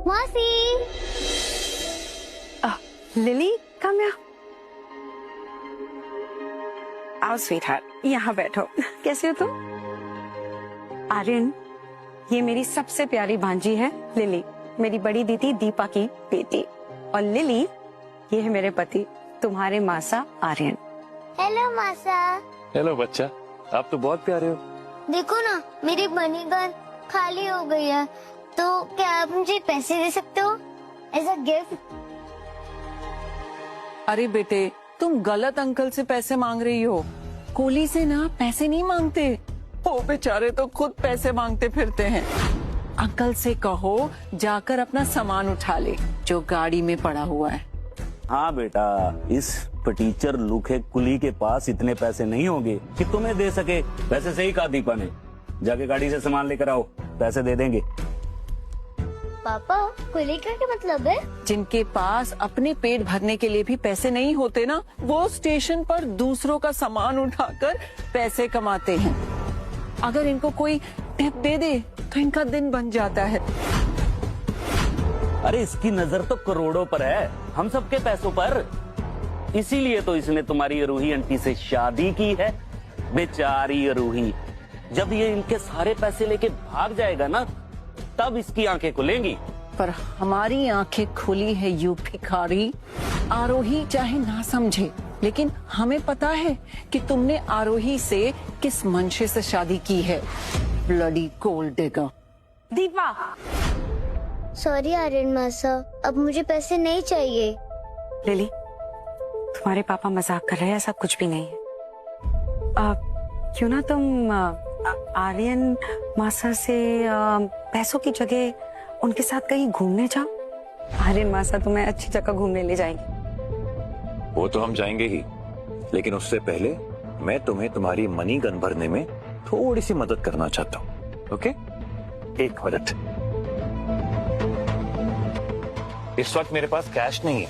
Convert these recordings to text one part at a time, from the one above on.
मौसी। लिली कम यहाँ। आओ स्वीटहार्ट, यहाँ बैठो। कैसे हो तुम? आर्यन, ये मेरी सबसे प्यारी भांजी है लिली, मेरी बड़ी दीदी दीपा की बेटी। और लिली, ये है मेरे पति, तुम्हारे मासा आर्यन। हेलो मासा। हेलो बच्चा, आप तो बहुत प्यारे हो। देखो ना, मेरी मनी गन खाली हो गई है, तो क्या आप मुझे पैसे दे सकते हो एज अ गिफ्ट? अरे बेटे, तुम गलत अंकल से पैसे मांग रही हो। कोली से ना पैसे नहीं मांगते, वो बेचारे तो खुद पैसे मांगते फिरते हैं। अंकल से कहो जाकर अपना सामान उठा ले जो गाड़ी में पड़ा हुआ है। हाँ बेटा, इस टीचर लूखे कुली के पास इतने पैसे नहीं होंगे कि तुम्हें दे सके। वैसे सही कहा दीपा ने, जाके गाड़ी से सामान लेकर आओ, पैसे दे देंगे। पापा, कुली का क्या मतलब है? जिनके पास अपने पेट भरने के लिए भी पैसे नहीं होते ना, वो स्टेशन पर दूसरों का सामान उठाकर पैसे कमाते हैं। अगर इनको कोई टिप दे दे तो इनका दिन बन जाता है। अरे इसकी नजर तो करोड़ों पर है, हम सबके पैसों पर। इसीलिए तो इसने तुम्हारी रूही आंटी से शादी की है। बेचारी रूही, जब ये इनके सारे पैसे लेके भाग जाएगा ना, तब इसकी आंखें खुलेंगी। पर हमारी आंखें खुली है यू भिखारी। आरोही चाहे ना समझे, लेकिन हमें पता है कि तुमने आरोही से किस मंशे से शादी की है। Bloody gold digger. Deepa, sorry Aryan मासा, अब मुझे पैसे नहीं चाहिए। लिली, तुम्हारे पापा मजाक कर रहे हैं, ऐसा कुछ भी नहीं है। क्यों ना तुम आर्यन मासा से पैसों की जगह उनके साथ कहीं घूमने जाओ। आर्यन मासा तुम्हें अच्छी जगह घूमने ले जाएंगे। वो तो हम जाएंगे ही, लेकिन उससे पहले मैं तुम्हें तुम्हारी मनी गन भरने में थोड़ी सी मदद करना चाहता हूँ। ओके, एक मिनट। इस वक्त मेरे पास कैश नहीं है,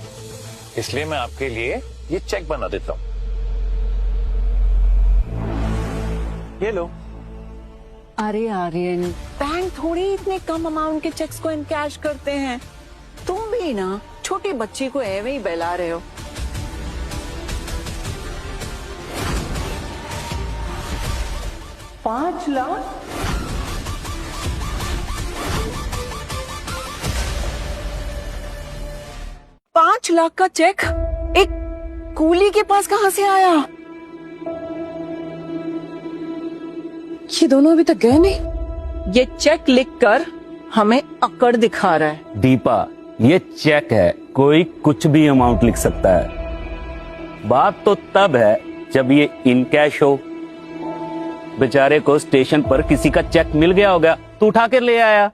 इसलिए मैं आपके लिए ये चेक बना देता हूँ। ये लो। अरे आर्यन, बैंक थोड़ी इतने कम अमाउंट के चेक्स को इनकैश करते हैं। तुम भी ना छोटे बच्चे को ऐवे ही बहला रहे हो। $5 लाख? $5 लाख का चेक एक कूली के पास कहां से आया? ये दोनों अभी तक गए नहीं। ये चेक लिखकर हमें अकड़ दिखा रहा है। दीपा, ये चेक है, कोई कुछ भी अमाउंट लिख सकता है। बात तो तब है जब ये इन कैश हो। बेचारे को स्टेशन पर किसी का चेक मिल गया होगा, तो उठा कर ले आया।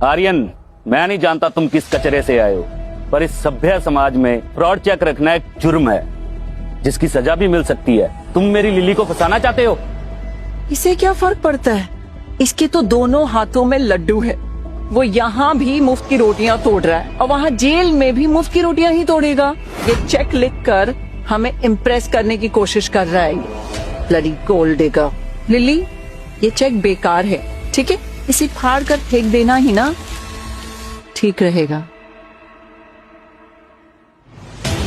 आर्यन, मैं नहीं जानता तुम किस कचरे से आए हो, पर इस सभ्य समाज में फ्रॉड चेक रखना एक जुर्म है, जिसकी सजा भी मिल सकती है। तुम मेरी लिली को फंसाना चाहते हो? इसे क्या फर्क पड़ता है? इसके तो दोनों हाथों में लड्डू है। वो यहाँ भी मुफ्त की रोटियां तोड़ रहा है और वहाँ जेल में भी मुफ्त की रोटियां ही तोड़ेगा। ये चेक लिखकर हमें इम्प्रेस करने की कोशिश कर रहा है। Bloody gold digger. लिली, ये चेक बेकार है, ठीक है? इसे फाड़ कर फेंक देना ही ना ठीक रहेगा।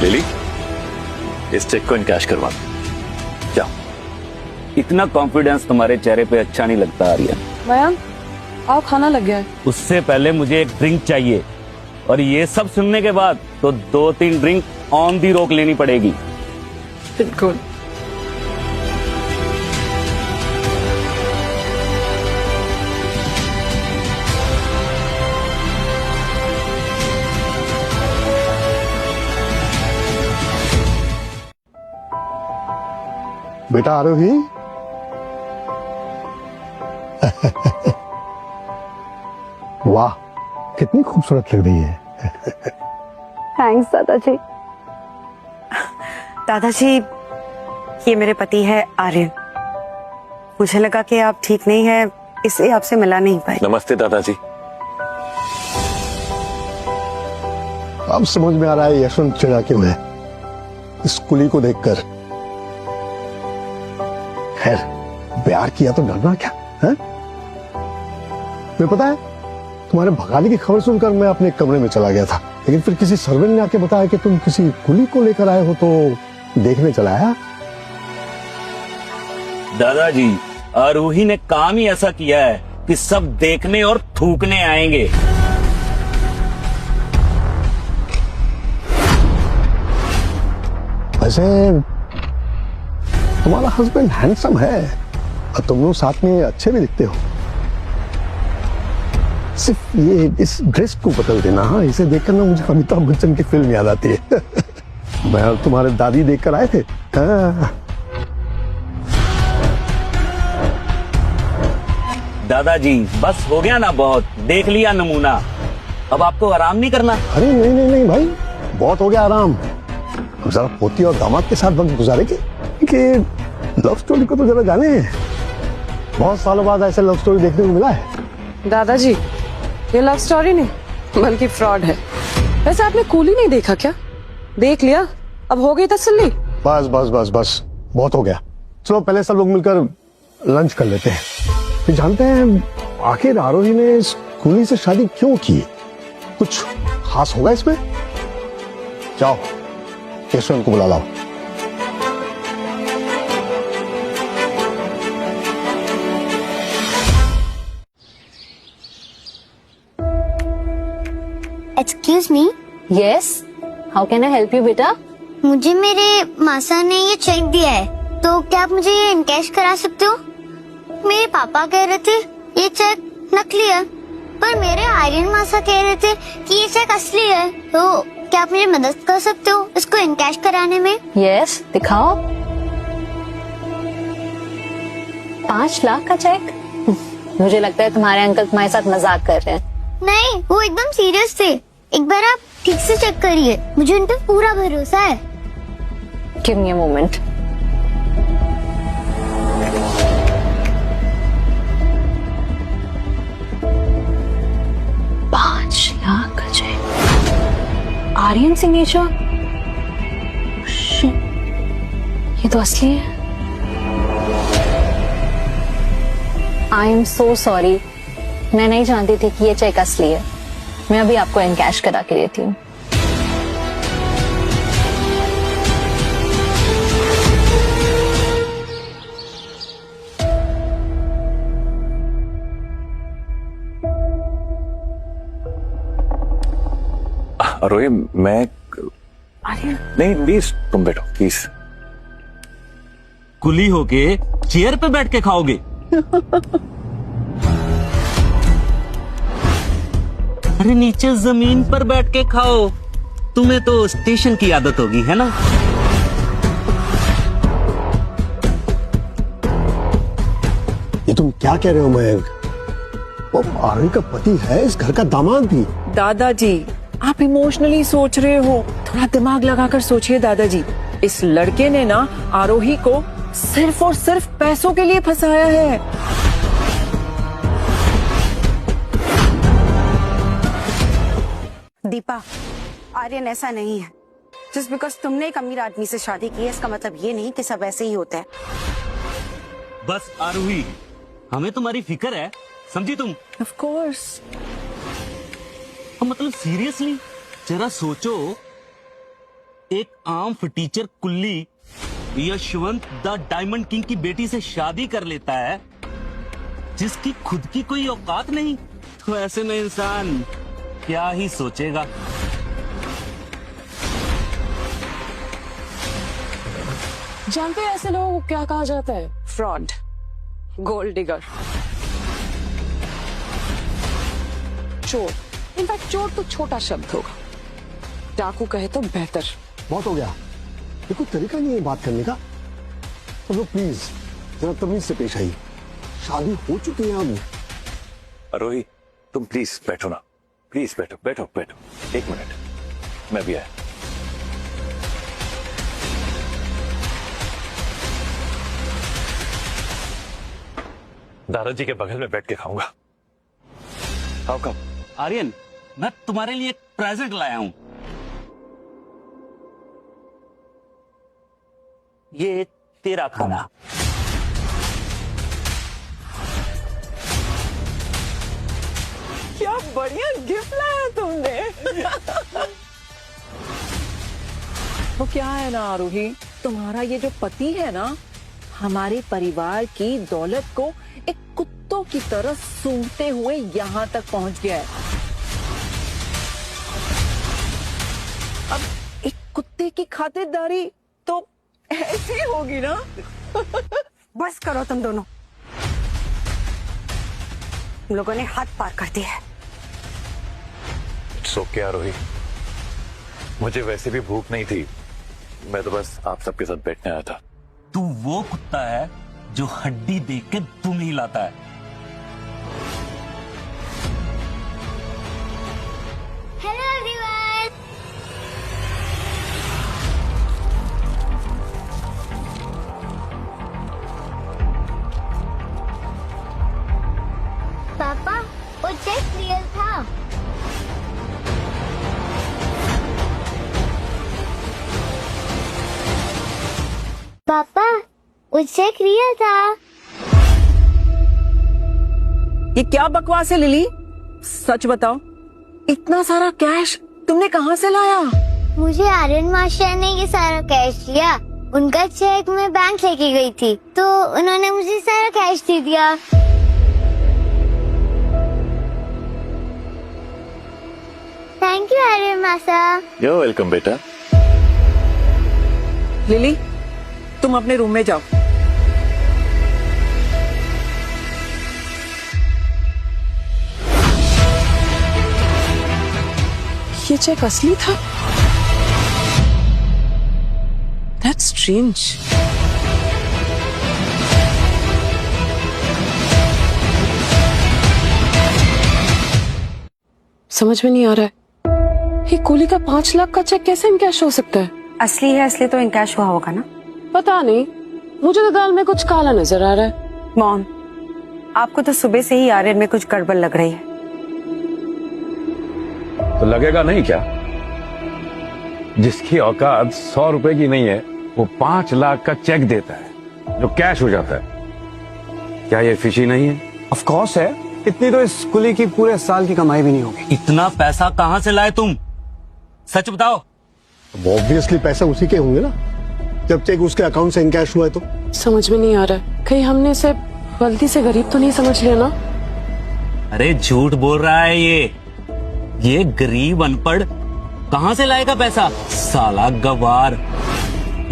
लिली, इस चेक को इनकैश करवा दो। जाओ। इतना कॉन्फिडेंस तुम्हारे चेहरे पे अच्छा नहीं लगता आर्यन। मयंक, आओ, खाना लग गया है। उससे पहले मुझे एक ड्रिंक चाहिए, और ये सब सुनने के बाद तो 2-3 ड्रिंक ऑन दी रोक लेनी पड़ेगी। बिल्कुल। बेटा आरोही, वाह, कितनी खूबसूरत लग रही है। थैंक्स दादाजी। दादाजी, ये मेरे पति है आर्यन। मुझे लगा कि आप ठीक नहीं है, इसलिए आपसे मिला नहीं पाई। नमस्ते दादाजी। अब समझ में आ रहा है यशवंत चिढ़ा क्यों है इस कुली को देखकर। खैर, प्यार किया तो डरना क्या है? तुम्हें पता है, तुम्हारे भगाने की खबर सुनकर मैं अपने कमरे में चला गया था, लेकिन फिर किसी सर्वेंट ने आके बताया कि तुम किसी कुली को लेकर आए हो, तो देखने चला आया। दादाजी, आरोही ने काम ही ऐसा किया है कि सब देखने और थूकने आएंगे। वैसे तुम्हारा हस्बैंड हैंडसम है और तुम लोग साथ में अच्छे भी दिखते हो। सिर्फ ये इस ड्रेस को बदल देना, हाँ, इसे देखकर ना मुझे अमिताभ बच्चन की फिल्म याद आती है। मैं और तुम्हारे दादी देखकर आए थे। हाँ। दादाजी, बस हो गया ना, बहुत देख लिया नमूना, अब आपको आराम नहीं करना? अरे नहीं नहीं नहीं भाई, बहुत हो गया आराम। अब जरा पोती और दामाद के साथ वक्त गुजारेंगे कि लव स्टोरी को तो जरा जाने। बहुत सालों बाद ऐसे लव स्टोरी देखने को मिला है। दादाजी, ये लव स्टोरी नहीं बल्कि फ्रॉड है। वैसे आपने कूली नहीं देखा क्या? देख लिया, अब हो गई तसल्ली। बस बस बस बस, बहुत हो गया। चलो पहले सब लोग मिलकर लंच कर लेते हैं। फिर जानते हैं आखिर आरोही ने इस कूली से शादी क्यों की। कुछ खास होगा इसमें। जाओ केशवन को बुला लाओ। Excuse me. Yes, how can I help you बेटा? मुझे मेरे मासा ने ये चेक दिया है, तो क्या आप मुझे ये इनकैश करा सकते हो? मेरे पापा कह रहे थे ये चेक नकली है, पर मेरे आर्यन मासा कह रहे थे कि ये चेक असली है। तो क्या आप मेरी मदद कर सकते हो इसको इनकैश कराने में? यस, दिखाओ। 5 लाख का चेक? मुझे लगता है तुम्हारे अंकल तुम्हारे साथ मजाक कर रहे हैं। नहीं, वो एकदम सीरियस थे। एक बार आप ठीक से चेक करिए, मुझे उन पर पूरा भरोसा है। Give me a moment. Aryan signature? ये तो असली है। आई एम सो सॉरी, मैं नहीं जानती थी कि ये चेक असली है। मैं अभी आपको इनकैश करा के देती हूँ। आरोही, मैं नहीं, प्लीज तुम बैठो प्लीज। कुली होके चेयर पे बैठ के खाओगे? अरे नीचे जमीन पर बैठ के खाओ। तुम्हें तो स्टेशन की आदत होगी, है ना? ये तुम क्या कह रहे हो मयंक? वो आरोही का पति है, इस घर का दामाद भी। दादाजी, आप इमोशनली सोच रहे हो, थोड़ा दिमाग लगाकर सोचिए दादाजी। इस लड़के ने ना आरोही को सिर्फ और सिर्फ पैसों के लिए फंसाया है। दीपा, आर्यन ऐसा नहीं है। जस्ट बिकॉज तुमने एक अमीर आदमी से शादी की है, इसका मतलब ये नहीं कि सब ऐसे ही होता है। बस आरोही, हमें तुम्हारी फिक्र है, समझी तुम? Of course. मतलब सीरियसली जरा सोचो, एक आम फटीचर कुल्ली यशवंत द डायमंड किंग की बेटी से शादी कर लेता है, जिसकी खुद की कोई औकात नहीं, तो ऐसे में इंसान क्या ही सोचेगा। जानते हैं ऐसे लोगों को क्या कहा जाता है? फ्रॉड, गोल्ड डिगर, चोर। इनफैक्ट चोर तो छोटा शब्द होगा, डाकू कहे तो बेहतर। बहुत हो गया, ये कोई तरीका नहीं है बात करने का। तो लोग प्लीज जरा तमीज से पेश आइए, शादी हो चुकी है अब। आरोही, तुम प्लीज बैठो ना, प्लीज बैठो बैठो बैठो। 1 मिनट, मैं भी आया। दादाजी के बगल में बैठ के खाऊंगा। How come? आर्यन, मैं तुम्हारे लिए एक प्रेजेंट लाया हूं। ये तेरा खाना। बढ़िया गिफ्ट लाया तुमने। तो क्या है ना आरोही, तुम्हारा ये जो पति है ना, हमारे परिवार की दौलत को एक कुत्तों की तरह सूंघते हुए यहाँ तक पहुँच गया है। अब एक कुत्ते की खातिरदारी तो ऐसी होगी ना। बस करो तुम दोनों, तुम लोगों ने हाथ पार कर दिया है। सो क्या रोही, मुझे वैसे भी भूख नहीं थी, मैं तो बस आप सबके साथ बैठने आया था। तू वो कुत्ता है जो हड्डी देख के दुम हिलाता है। Hello everyone. पापा, वो चेक रियल था। पापा, वो चेक रियल था। ये क्या बकवास है लिली? सच बताओ, इतना सारा कैश तुमने कहाँ से लाया? मुझे आर्यन मास्टर ने ये सारा कैश दिया। उनका चेक मैं बैंक लेके गई थी, तो उन्होंने मुझे सारा कैश दे दिया। Thank you Aryan master. You welcome बेटा। लिली, तुम अपने रूम में जाओ। ये चेक असली था? That's strange. समझ में नहीं आ रहा है, ये कूली का 5 लाख का चेक कैसे इनकैश हो सकता है? असली है, इसलिए तो इनकैश हुआ होगा ना। पता नहीं, मुझे तो दाल में कुछ काला नजर आ रहा है। मॉम, आपको तो सुबह से ही आर्यन में कुछ गड़बड़ लग रही है। तो लगेगा नहीं क्या? जिसकी औकात 100 रुपए की नहीं है, वो 5 लाख का चेक देता है जो कैश हो जाता है। क्या ये फिशी नहीं है? ऑफ कोर्स है, इतनी तो इस कुली की पूरे साल की कमाई भी नहीं होगी। इतना पैसा कहाँ से लाए तुम? सच बताओ। ऑब्वियसली पैसे उसी के होंगे ना, जब चेक उसके अकाउंट से इनकैश हुआ है तो। समझ में नहीं आ रहा है, कहीं हमने इसे गलती से गरीब तो नहीं समझ लिया ना? अरे झूठ बोल रहा है ये गरीब अनपढ़ कहाँ से लाएगा पैसा? साला गवार,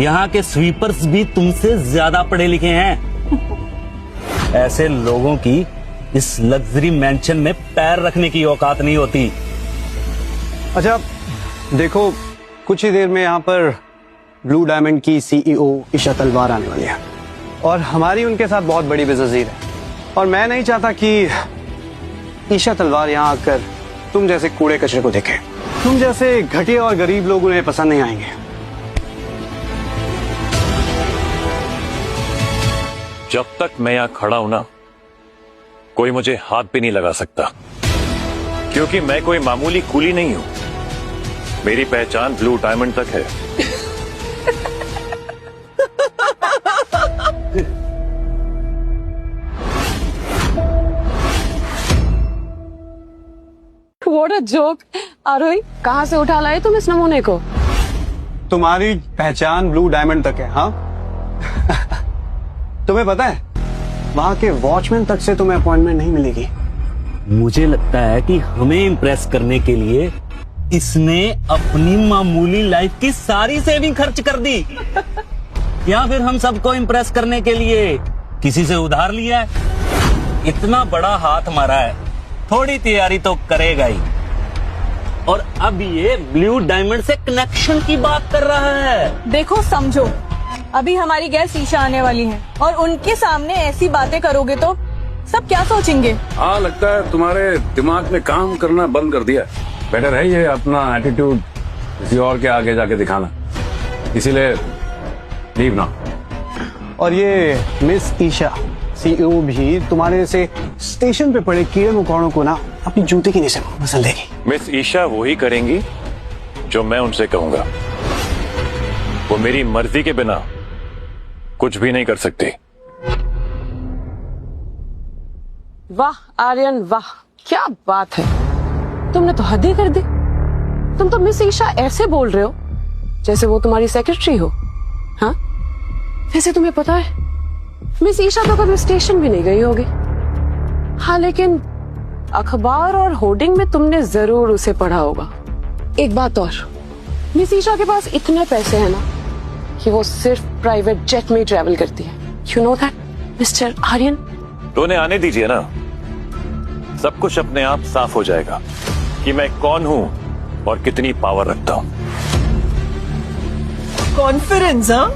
यहाँ के स्वीपर्स भी तुमसे ज्यादा पढ़े लिखे हैं। ऐसे लोगों की इस लग्जरी मैंशन में पैर रखने की औकात नहीं होती। अच्छा देखो, कुछ ही देर में यहाँ पर ब्लू डायमंड की सीईओ ईशा तलवार आने वाली है और हमारी उनके साथ बहुत बड़ी बिजनेस डील है, और मैं नहीं चाहता कि ईशा तलवार यहाँ आकर तुम जैसे कूड़े कचरे को देखे। तुम जैसे घटिया और गरीब लोग उन्हें पसंद नहीं आएंगे। जब तक मैं यहाँ खड़ा हूं ना, कोई मुझे हाथ भी नहीं लगा सकता, क्योंकि मैं कोई मामूली कूली नहीं हूं। मेरी पहचान ब्लू डायमंड तक है। What a joke! आरोही, कहाँ से उठा लाए तुम इस नमूने को? तुम्हारी पहचान ब्लू डायमंड तक है, हाँ? तुम्हें पता है, वहाँ के वॉचमैन तक से तुम्हें अपॉइंटमेंट नहीं मिलेगी। मुझे लगता है कि हमें इम्प्रेस करने के लिए इसने अपनी मामूली लाइफ की सारी सेविंग खर्च कर दी, या फिर हम सबको इम्प्रेस करने के लिए किसी से उधार लिया है। इतना बड़ा हाथ मारा है, थोड़ी तैयारी तो करेगा ही। और अब ये ब्लू डायमंड से कनेक्शन की बात कर रहा है। देखो समझो, अभी हमारी गेस्ट ईशा आने वाली हैं और उनके सामने ऐसी बातें करोगे तो सब क्या सोचेंगे? हाँ, लगता है तुम्हारे दिमाग ने काम करना बंद कर दिया। बेटर है ये अपना एटीट्यूड किसी और के आगे जाके दिखाना, इसीलिए लीव ना। और ये मिस ईशा सीईओ भी तुम्हारे से स्टेशन पे पड़े कीड़े मकोड़ों को ना अपनी जूते की नीचे मसल देगी। मिस ईशा वही करेंगी जो मैं उनसे कहूंगा। वो मेरी मर्जी के बिना कुछ भी नहीं कर सकती। वाह आर्यन वाह, क्या बात है। तुमने तो हद ही कर दी। तुम तो मिस ईशा ऐसे बोल रहे हो जैसे वो तुम्हारी सेक्रेटरी हो। हाँ, वैसे तुम्हें पता है मिस ईशा तो कभी स्टेशन भी नहीं गई होगी। हाँ, लेकिन अखबार और होर्डिंग में तुमने जरूर उसे पढ़ा होगा। एक बात और, मिस ईशा के पास इतने पैसे हैं ना कि वो सिर्फ प्राइवेट जेट में ही ट्रैवल करती है। You know that mister Aryan. तो उन्हें आने दीजिए ना, सब कुछ अपने आप साफ हो जाएगा कि मैं कौन हूं और कितनी पावर रखता हूं। कॉन्फिडेंस, हाँ?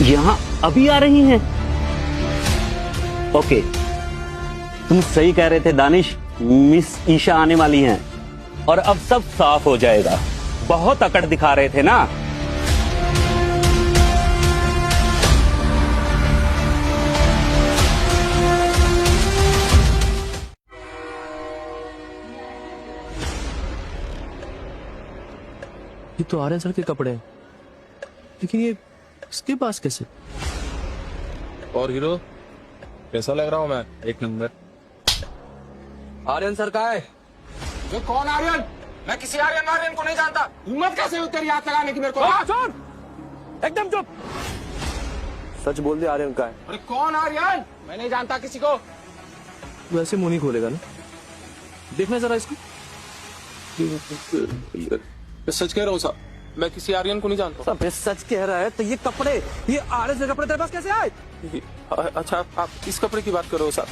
यहाँ अभी आ रही हैं? ओके, तुम सही कह रहे थे दानिश, मिस ईशा आने वाली हैं और अब सब साफ हो जाएगा। बहुत अकड़ दिखा रहे थे ना। ये तो आर्यन सर के कपड़े हैं, लेकिन ये इसके पास कैसे? और हीरो कैसा लग रहा हूं मैं? एक नंबर। आर्यन सर का है? ये कौन आर्यन? मैं किसी आर्यन को नहीं जानता। हिम्मत कैसे हुई तेरी हाथ लगाने की मेरे को? एकदम चुप। सच बोल दे, आर्यन का है। अरे कौन आर्यन? मैं नहीं जानता किसी को। वैसे मुंह नहीं खोलेगा ना? देखना जरा इसको। मैं सच कह रहा हूँ साहब, मैं किसी आर्यन को नहीं जानता। सब सच कह रहा है तो ये कपड़े, ये आर्यन से कपड़े तेरे पास कैसे आए? अच्छा, आप इस कपड़े की बात कर रहे हो साहब?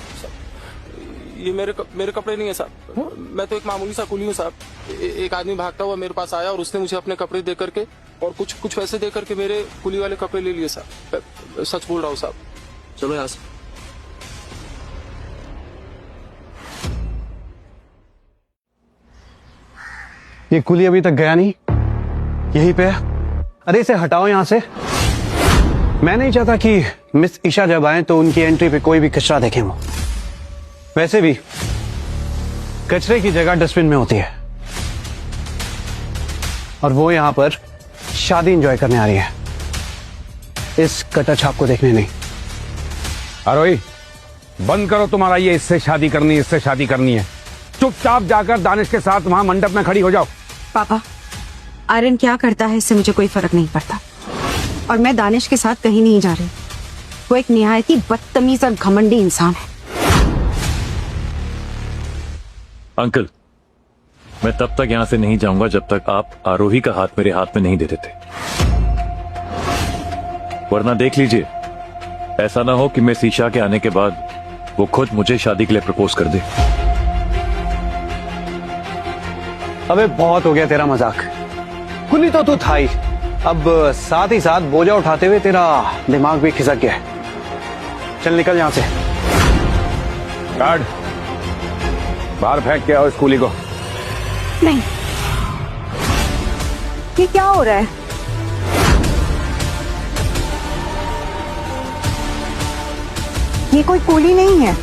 ये मेरे कपड़े नहीं है साहब। मैं तो एक मामूली सा कुली हूँ साहब। एक आदमी भागता हुआ मेरे पास आया और उसने मुझे अपने कपड़े दे करके और कुछ पैसे दे करके मेरे कुली वाले कपड़े ले लिए साहब। सच बोल रहा हूँ साहब। चलो यहाँ से। ये कुली अभी तक गया नहीं, यहीं पे है। अरे इसे हटाओ यहां से। मैं नहीं चाहता कि मिस ईशा जब आए तो उनकी एंट्री पे कोई भी कचरा देखें वो। वैसे भी कचरे की जगह डस्टबिन में होती है और वो यहां पर शादी एंजॉय करने आ रही है, इस कटर छाप को देखने नहीं। आरोही, बंद करो तुम्हारा ये इससे शादी करनी है। चुपचाप जाकर दानिश के साथ वहां मंडप में खड़ी हो जाओ। पापा, आर्यन क्या करता है इससे मुझे कोई फर्क नहीं पड़ता और मैं दानिश के साथ कहीं नहीं जा रही। वो एक निहायत ही बदतमीज और घमंडी इंसान है। अंकल, मैं तब तक यहां से नहीं जाऊंगा जब तक आप आरोही का हाथ मेरे हाथ में नहीं दे देते। वरना देख लीजिए, ऐसा ना हो कि मैं ईशा के आने के बाद वो खुद मुझे शादी के लिए प्रपोज कर दे। अबे बहुत हो गया तेरा मजाक। कुली तो तू था ही, अब साथ ही साथ बोझा उठाते हुए तेरा दिमाग भी खिसक गया है। चल निकल यहां से। गार्ड, बाहर फेंक के आओ इस कुली को। नहीं, ये क्या हो रहा है? ये कोई कुली नहीं है।